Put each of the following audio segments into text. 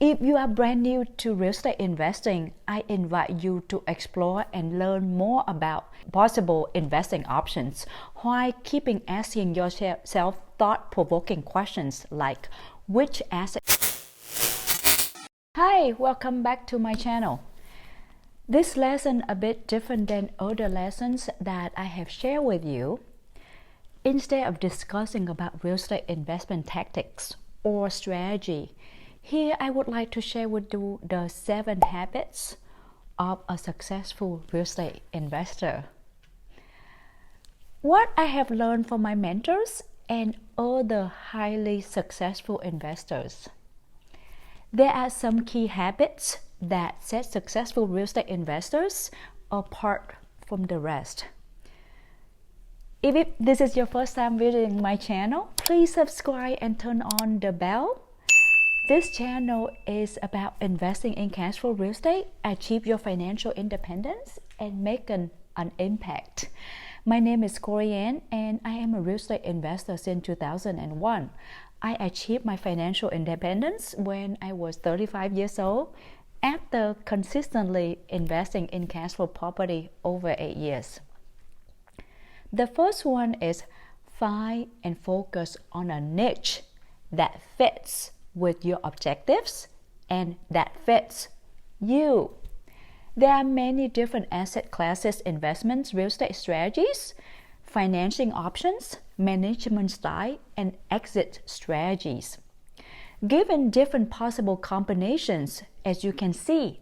If you are brand new to real estate investing, I invite you to explore and learn more about possible investing options while keeping asking yourself thought-provoking questions like which asset. Hi, welcome back to my channel. This lesson a bit different than other lessons that I have shared with you. Instead of discussing about real estate investment tactics or strategy, here I would like to share with you the 7 habits of a successful real estate investor. What I have learned from my mentors and other highly successful investors. There are some key habits that set successful real estate investors apart from the rest. If this is your first time visiting my channel, please subscribe and turn on the bell. This channel is about investing in cash flow real estate, achieve your financial independence, and make an impact. My name is Korianne, and I am a real estate investor since 2001. I achieved my financial independence when I was 35 years old after consistently investing in cash flow property over 8 years. The first one is find and focus on a niche that fits with your objectives and that fits you. There are many different asset classes, investments, real estate strategies, financing options, management style, and exit strategies. Given different possible combinations, as you can see,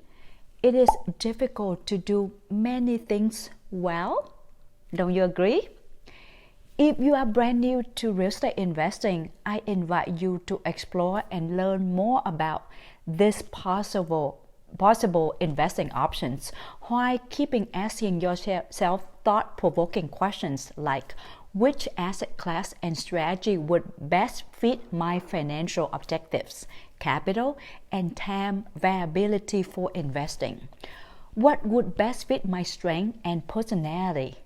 it is difficult to do many things well. Don't you agree? If you are brand new to real estate investing, I invite you to explore and learn more about these possible investing options while keeping asking yourself thought-provoking questions like which asset class and strategy would best fit my financial objectives, capital, and time viability for investing. What would best fit my strength and personality?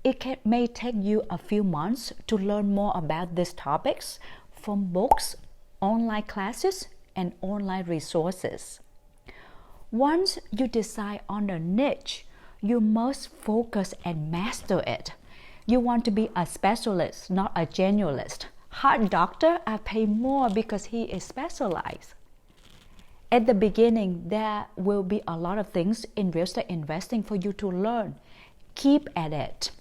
It may take you a few months to learn more about these topics from books, online classes, and online resources. Once you decide on a niche, you must focus and master it. You want to be a specialist, not a generalist. Heart doctor are paid more because he is specialized. At the beginning, there will be a lot of things in real estate investing for you to learn. Keep at it.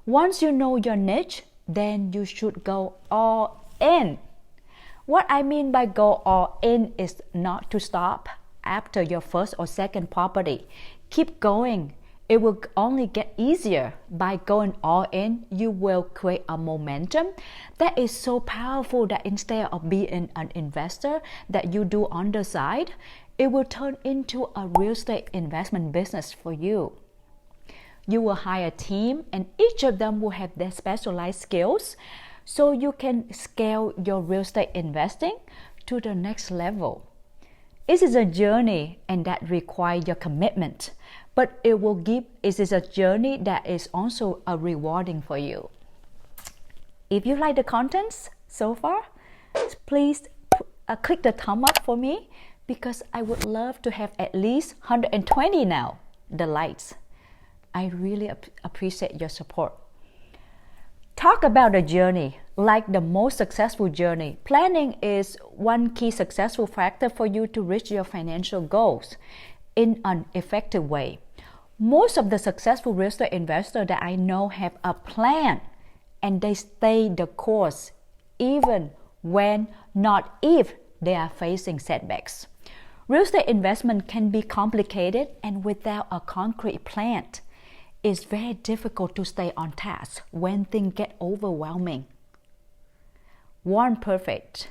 Once you know your niche, then you should go all in. What I mean by go all in is not to stop after your first or second property. Keep going. It will only get easier. By going all in, you will create a momentum that is so powerful that instead of being an investor that you do on the side, it will turn into a real estate investment business for you. You will hire a team and each of them will have their specialized skills so you can scale your real estate investing to the next level. It is a journey and that requires your commitment, but it is a journey that is also rewarding for you. If you like the contents so far, please click the thumb up for me because I would love to have at least 120 now, the likes. I really appreciate your support. Talk about the journey, like the most successful journey. Planning is one key successful factor for you to reach your financial goals in an effective way. Most of the successful real estate investors that I know have a plan and they stay the course even when, not if, they are facing setbacks. Real estate investment can be complicated and without a concrete plan, it's very difficult to stay on task when things get overwhelming. Warren Buffett,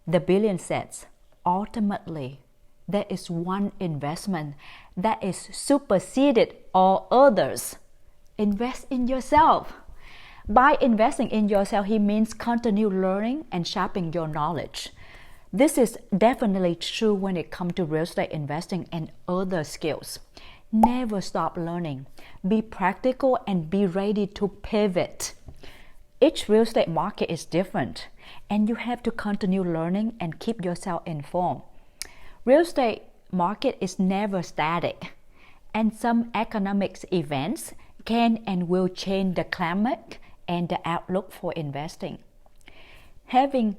the billionaire says, ultimately, there is one investment that is superseded all others. Invest in yourself. By investing in yourself, he means continue learning and sharpening your knowledge. This is definitely true when it comes to real estate investing and other skills. Never stop learning. Be practical and be ready to pivot. Each real estate market is different, and you have to continue learning and keep yourself informed. Real estate market is never static, and some economic events can and will change the climate and the outlook for investing. Having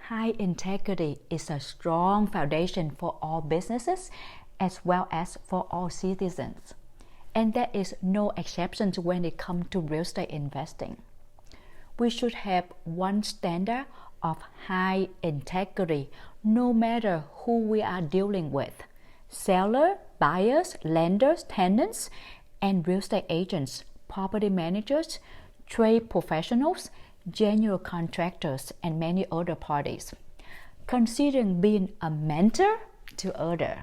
high integrity is a strong foundation for all businesses as well as for all citizens. And there is no exception when it comes to real estate investing. We should have one standard of high integrity no matter who we are dealing with: sellers, buyers, lenders, tenants, and real estate agents, property managers, trade professionals, general contractors, and many other parties. Considering being a mentor to others.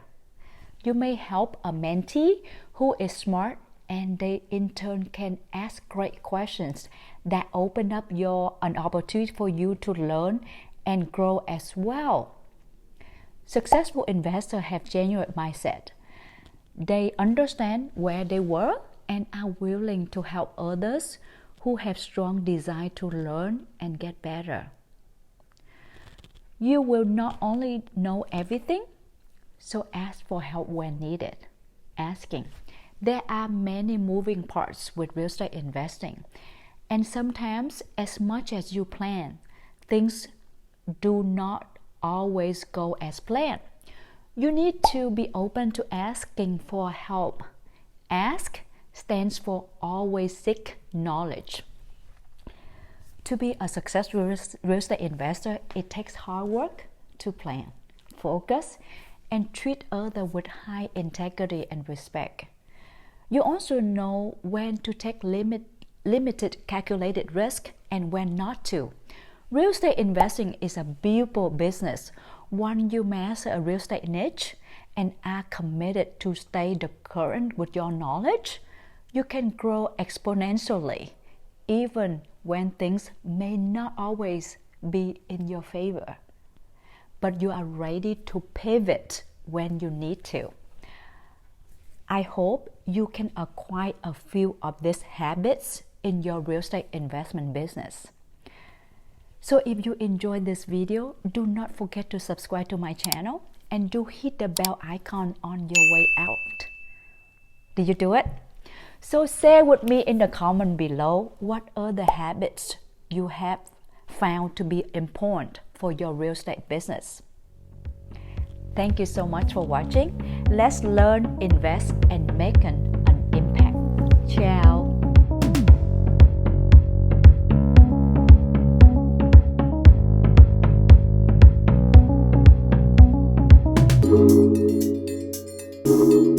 You may help a mentee who is smart, and they in turn can ask great questions that open up an opportunity for you to learn and grow as well. Successful investors have genuine mindset. They understand where they were and are willing to help others who have strong desire to learn and get better. You will not only know everything, so ask for help when needed. Asking. There are many moving parts with real estate investing, and sometimes as much as you plan, things do not always go as planned. You need to be open to asking for help. Ask stands for always seek knowledge. To be a successful real estate investor, it takes hard work to plan, focus, and treat others with high integrity and respect. You also know when to take limited calculated risk and when not to. Real estate investing is a beautiful business. Once you master a real estate niche and are committed to stay the current with your knowledge, you can grow exponentially, even when things may not always be in your favor. But you are ready to pivot when you need to. I hope you can acquire a few of these habits in your real estate investment business. So if you enjoyed this video, do not forget to subscribe to my channel and do hit the bell icon on your way out. Did you do it? So share with me in the comment below what other habits you have found to be important for your real estate business. Thank you so much for watching. Let's learn, invest, and make an impact. Ciao. Thank you.